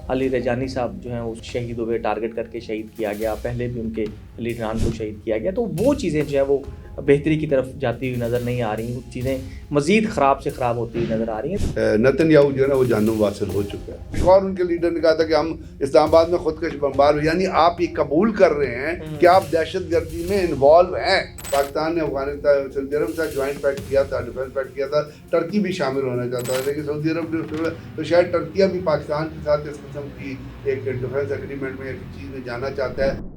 अली रजानी साहब जो हैं वो शहीद हुए, टारगेट करके शहीद किया गया। पहले भी उनके लीडरान को शहीद किया गया। तो वो चीज़ें जो है वो बेहतरी की तरफ जाती हुई नज़र नहीं आ रही। वो चीज़ें मज़ीद ख़राब से ख़राब होती हुई नज़र आ रही हैं। नेतन्याहू जो है ना वो जहन्नुम वासिल हो चुका है। एक और उनके लीडर ने कहा था कि हम इस्लामाबाद में खुदकश बमबार, यानी आप ये कबूल कर रहे हैं कि आप दहशत गर्दी में इन्वॉल्व हैं। पाकिस्तान ने अफगानिस्तान सऊदी अरब के साथ ज्वाइंट पैक्ट किया था, डिफेंस पैक्ट किया था। टर्की भी शामिल होना चाहता था, लेकिन सऊदी अरब ने तो शायद टर्किया भी पाकिस्तान के साथ इस किस्म की एक डिफेंस एग्रीमेंट में एक चीज़ में जाना चाहता है।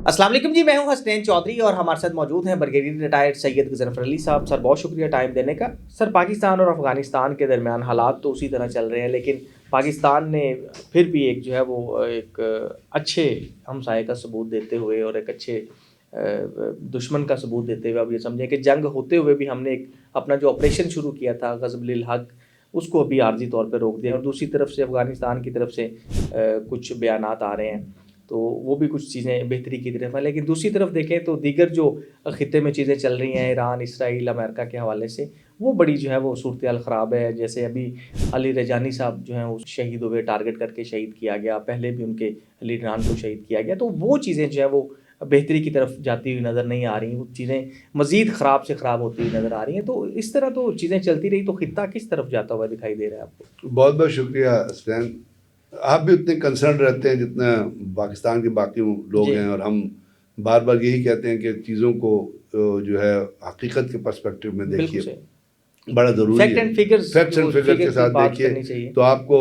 अस्सलाम वालेकुम जी, मैं हूं हसनैन चौधरी और हमारे साथ मौजूद हैं ब्रिगेडियर रिटायर्ड सैयद ज़फ़र अली साहब। सर, बहुत शुक्रिया टाइम देने का। सर, पाकिस्तान और अफ़गानिस्तान के दरमियान हालात तो उसी तरह चल रहे हैं, लेकिन पाकिस्तान ने फिर भी एक जो है वो एक अच्छे हमसाये का सबूत देते हुए और एक अच्छे दुश्मन का सबूत देते हुए अब ये समझें कि जंग होते हुए भी हमने एक अपना जो ऑपरेशन शुरू किया था ग़ज़ब-उल हक़, उसको अभी आर्जी तौर पर रोक दिया। और दूसरी तरफ से अफ़गानिस्तान की तरफ से कुछ बयानात आ रहे हैं, तो वो भी कुछ चीज़ें बेहतरी की तरफ है। लेकिन दूसरी तरफ देखें तो दीगर जो ख़ित्ते में चीज़ें चल रही हैं ईरान, इसराइल, अमेरिका के हवाले से, वो बड़ी जो है वो सूरत-ए-हाल ख़राब है। जैसे अभी अली रजानी साहब जो हैं वो शहीद हुए, टारगेट करके शहीद किया गया। पहले भी उनके लीडरान को शहीद किया गया। तो वो चीज़ें जो है वो बेहतरी की तरफ जाती हुई नज़र नहीं आ रही। वो चीज़ें मज़ीद ख़राब से ख़राब होती हुई नज़र आ रही हैं। तो इस तरह तो चीज़ें चलती रही तो ख़ित्ता किस तरफ जाता हुआ दिखाई दे रहा है आपको? बहुत बहुत शुक्रिया हसनैन। आप भी उतने कंसर्न रहते हैं जितना पाकिस्तान के बाकी लोग जी। हैं, और हम बार बार यही कहते हैं कि चीज़ों को जो है हकीकत के पर्सपेक्टिव में बिल्कुल देखिए, सही। बड़ा ज़रूरी फैक्ट है। And figures facts and figure के साथ बात देखिए करनी चाहिए। तो आपको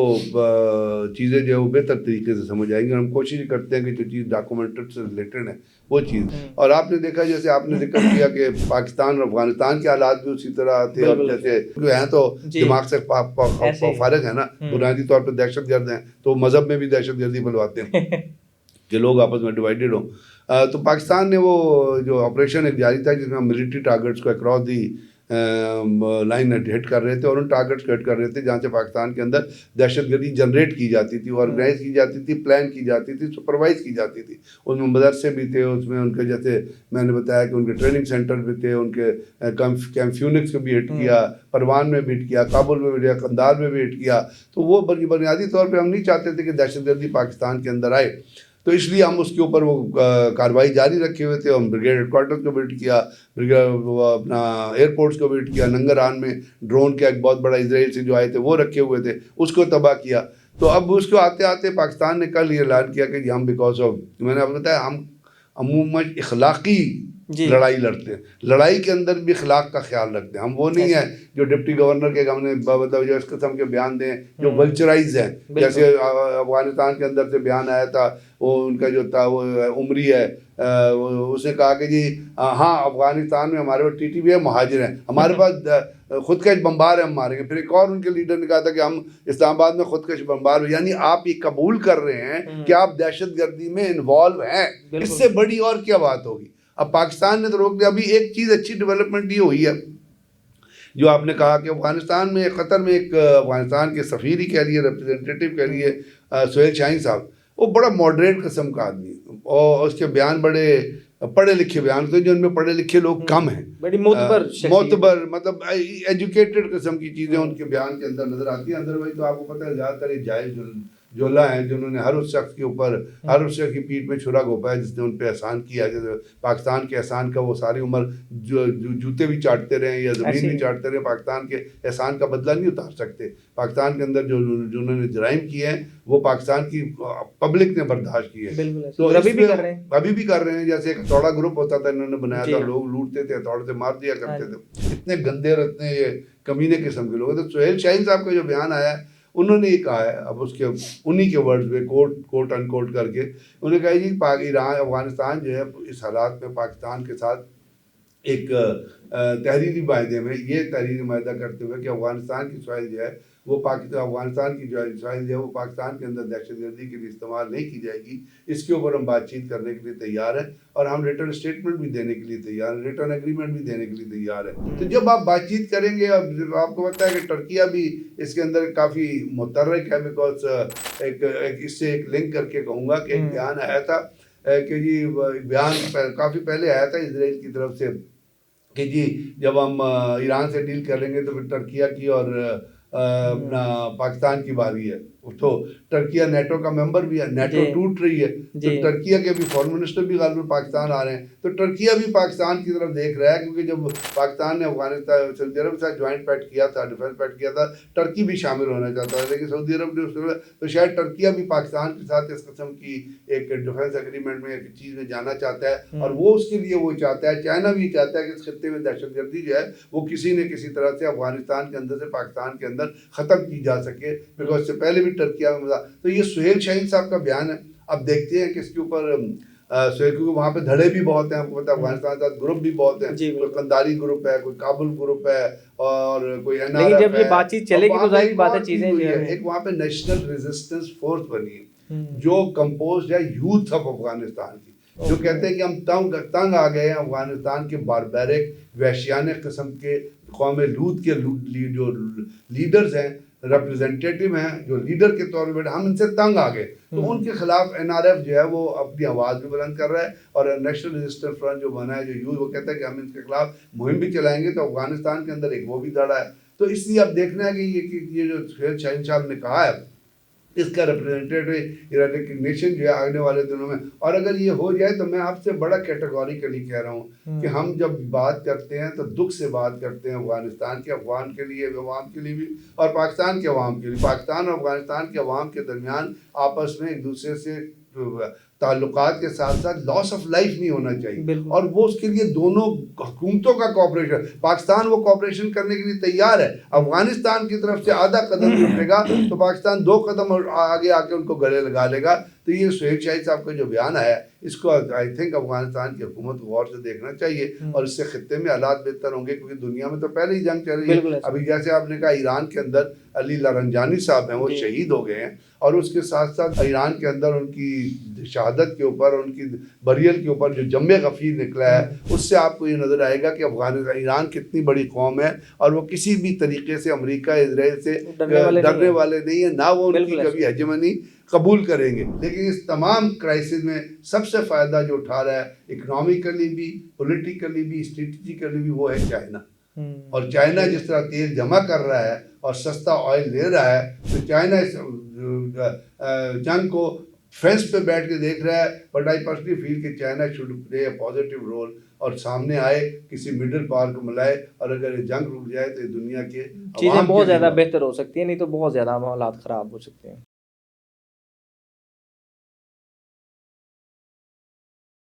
चीज़ें जो है वो बेहतर तरीके से समझ आएंगी। और हम कोशिश करते हैं कि जो चीज़ डॉक्यूमेंटेड से रिलेटेड है वो चीज़। और आपने देखा, जैसे आपने जिक्र किया कि पाकिस्तान और अफगानिस्तान के हालात भी उसी तरह थे, और बिल्कुल। जैसे जो हैं तो जी। दिमाग से ऐसे ही। फारग है ना, बुनियादी तौर पर दहशतगर्द हैं, तो मज़हब में भी दहशतगर्दी फैलवाते हैं कि लोग आपस में डिवाइडेड हों। तो पाकिस्तान ने वो जो ऑपरेशन एक जारी था जिसमें मिलिट्री टारगेट्स को अक्रॉस दी लाइन हिट कर रहे थे, और उन टारगेट्स को हिट कर रहे थे जहाँ से पाकिस्तान के अंदर दहशतगर्दी जनरेट की जाती थी, ऑर्गेनाइज की जाती थी, प्लान की जाती थी, सुपरवाइज की जाती थी। उसमें मदरसे भी थे, उसमें उनके जैसे मैंने बताया कि उनके ट्रेनिंग सेंटर भी थे, उनके कैंप फ्यूनिक्स को भी हिट किया, परवान में भी हिट किया, काबुल में भी हिट किया, कंदार में भी हिट किया। तो वो बुनियादी तौर पर हम नहीं चाहते थे कि दहशतगर्दी पाकिस्तान के अंदर आए, तो इसलिए हम उसके ऊपर वो कार्रवाई जारी रखे हुए थे। हम ब्रिगेड हेडक्वार्टर्स को विजिट किया, अपना एयरपोर्ट्स को विजिट किया, नंगरहान में ड्रोन का एक बहुत बड़ा इजराइल से जो आए थे वो रखे हुए थे, उसको तबाह किया। तो अब उसको आते आते पाकिस्तान ने कल ये ऐलान किया कि हम बिकॉज ऑफ, मैंने आपको बताया, हम अमूमन इखलाकी लड़ाई लड़ते हैं, लड़ाई के अंदर भी इखलाक का ख्याल रखते हैं। हम वो नहीं है जो डिप्टी गवर्नर के हमने मतलब जो इस किस्म के बयान दें जो वल्चराइज हैं। जैसे अफगानिस्तान के अंदर से बयान आया था, वो उनका जो था वो उमरी है, उसने कहा कि जी हाँ, अफगानिस्तान में हमारे पास TTP है, महाजिर हैं, हमारे पास खुदकश बमबार है, हम मारेंगे। फिर एक और उनके लीडर ने कहा था कि हम इस्लामाबाद में खुदकश बमबार, यानी आप ये कबूल कर रहे हैं कि आप दहशत गर्दी में इन्वॉल्व हैं। इससे बड़ी और क्या बात होगी। अब पाकिस्तान ने तो रोक दिया। अभी एक चीज़ अच्छी डेवलपमेंट ये हुई है, जो आपने कहा कि अफगानिस्तान में, कतर में एक अफगानिस्तान के सफ़ीर ही कह लिए, रिप्रेजेंटेटिव कह लिए, सुहेल शाहीन साहब, वो बड़ा मॉडरेट किस्म का आदमी, और उसके बयान बड़े पढ़े लिखे बयान थे, जो उनमें पढ़े लिखे लोग कम हैं, बड़ी मोतबर मतलब एजुकेटेड किस्म की चीज़ें उनके बयान के अंदर नज़र आती हैं। अदरवाइज तो आपको पता है ज़्यादातर जायज़ जोला हैं जिन्होंने हर उस शख्स के ऊपर, हर उस शख्स की पीठ में छुरा घोंपा है जिसने उन पर एहसान किया। जैसे पाकिस्तान के एहसान का वो सारी उम्र जूते भी चाटते रहे या ज़मीन भी चाटते रहे, पाकिस्तान के एहसान का बदला नहीं उतार सकते। पाकिस्तान के अंदर जो जिन्होंने जराइम किए हैं वो पाकिस्तान की पब्लिक ने बर्दाश्त किए हैं, तो अभी भी कर रहे हैं। जैसे एक हथौड़ा ग्रुप होता था, इन्होंने बनाया था, लोग लूटते थे, हथौड़े से मार दिया करते थे। इतने गंदे और इतने ये कमीने किस्म के लोग हैं। तो सुहेल शाहीन साहब का जो बयान आया है, उन्होंने ये कहा है, अब उसके उन्हीं के वर्ड्स में कोट अनकोट करके उन्होंने कहा जी ईरान अफगानिस्तान जो है इस हालात में पाकिस्तान के साथ एक तहरीरी मायदे में ये तहरीरी मायदा करते हुए कि अफगानिस्तान की सॉइल जो है वो अफगानिस्तान की जो सॉइल जो है वो पाकिस्तान के अंदर दहशतगर्दी के लिए इस्तेमाल नहीं की जाएगी। इसके ऊपर हम बातचीत करने के लिए तैयार हैं, और हम रिटर्न स्टेटमेंट भी देने के लिए तैयार हैं, रिटर्न एग्रीमेंट भी देने के लिए तैयार हैं। तो जब आप बातचीत करेंगे, अब आपको पता है कि टर्किया भी इसके अंदर काफ़ी मुतर्रक है, बिकॉज एक इससे एक लिंक करके कहूँगा कि एक बयान आया था कि जी, बयान काफ़ी पहले आया था इसराइल की तरफ से कि जी जब हम ईरान से डील करेंगे तो फिर टर्किया की और अपना पाकिस्तान की बारी है। तो टर्किया नेटो का मेंबर भी है, नेटो जी। टूट रही है, तो जी। टर्किया के अभी फॉरेन मिनिस्टर भी गालिबन पाकिस्तान आ रहे हैं, तो टर्किया भी पाकिस्तान की तरफ देख रहा है, क्योंकि जब पाकिस्तान ने अफगानिस्तान सऊदी अरब के साथ ज्वाइंट पैक्ट किया था, डिफेंस पैक्ट किया था, टर्की भी शामिल होना चाहता था, लेकिन सऊदी अरब ने उसने, तो शायद टर्किया भी पाकिस्तान के साथ इस किस्म की एक डिफेंस एग्रीमेंट में एक चीज़ में जाना चाहता है, और वो उसके लिए वो चाहता है, चाइना भी चाहता है कि इस खत्ते में दहशतगर्दी जो है वो किसी न किसी तरह से अफगानिस्तान के अंदर से पाकिस्तान के अंदर ख़त्म की जा सके, बिकॉज इससे पहले भी टर्किया में मजा। तो ये सुहेल शाहीन साहब का बयान है। अब देखते हैं कि इसके ऊपर सुहेल, क्योंकि वहाँ पे धड़े भी बहुत हैं, आपको पता है अफगानिस्तान के साथ ग्रुप भी बहुत हैं, कोई कंदारी ग्रुप है, कोई काबुल ग्रुप है, और कोई लेकिन NRF जब ये है। बातचीत चलेगी तो जाहिर बात है चीजें जो है एक वहाँ पे नेशनल रेजिस्टेंस फोर्स बनी है जो कंपोज है यूथ ऑफ अफगानिस्तान की, जो कहते हैं कि हम तंग आ गए हैं अफगानिस्तान के बारबैरिक वैश्यानिक किस्म के कौम लूत के जो लीडर्स हैं, रिप्रेजेंटेटिव हैं, जो लीडर के तौर पर हम इनसे तंग आ गए, तो उनके खिलाफ NRF जो है वो अपनी आवाज़ भी बुलंद कर रहा है, और नेशनल रेजिस्टेंस फ्रंट जो बना है जो यूथ, वो कहता है कि हम इनके खिलाफ मुहिम भी चलाएंगे, तो अफगानिस्तान के अंदर एक वो भी धड़ा है। तो इसलिए अब देखना है कि ये जो सुहेल शाहीन साहब ने कहा है, इसका रिप्रेजेंटेटिव रिकग्निशन जो है आने वाले दिनों में, और अगर ये हो जाए तो मैं आपसे बड़ा कैटेगोरिकली कह रहा हूँ कि हम जब बात करते हैं तो दुख से बात करते हैं अफगानिस्तान के अफगान के लिए, अवाम के लिए भी, और पाकिस्तान के अवाम के लिए। पाकिस्तान और अफगानिस्तान के अवाम के दरमियान आपस में एक दूसरे से ताल्लुकात के साथ साथ लॉस ऑफ लाइफ नहीं होना चाहिए, और वो उसके लिए दोनों हुकूमतों का कॉपरेशन, पाकिस्तान वो कॉपरेशन करने के लिए तैयार है, अफगानिस्तान की तरफ से आधा कदम उठेगा तो पाकिस्तान 2 कदम आगे आके उनको गले लगा लेगा। तो ये सुहेल शाहीन साहब का जो बयान आया है, इसको आई थिंक अफगानिस्तान की हुकूमत को गौर से देखना चाहिए, और इससे खत्ते में हालात बेहतर होंगे, क्योंकि दुनिया में तो पहले ही जंग चल रही है। अभी जैसे आपने कहा ईरान के अंदर अली लारंजानी साहब हैं, वो शहीद हो गए हैं, और उसके साथ साथ ईरान के अंदर उनकी शहादत के ऊपर, उनकी बरियल के ऊपर जो जम्मे गफीर निकला है, उससे आपको ये नज़र आएगा कि अफगानिस्तान ईरान कितनी बड़ी कौम है, और वो किसी भी तरीके से अमेरिका इजराइल से डरने वाले नहीं है, ना वो उनकी कभी हेजेमनी कबूल करेंगे। लेकिन इस तमाम क्राइसिस में सबसे फ़ायदा जो उठा रहा है इकोनॉमिकली भी, पॉलिटिकली भी, स्ट्रेटजिकली भी, वो है चाइना। और चाइना जिस तरह तेल जमा कर रहा है और सस्ता ऑयल ले रहा है, तो चाइना इस जंग को फेंस पे बैठ के देख रहा है, बट आई पर्सनली फील कि China should play a positive role, और सामने आए, किसी मिडिल पावर को मिलाए, और अगर ये जंग रुक जाए तो दुनिया के चीज़ें बहुत ज़्यादा बेहतर हो सकती है, नहीं तो बहुत ज़्यादा हालात ख़राब हो सकते हैं।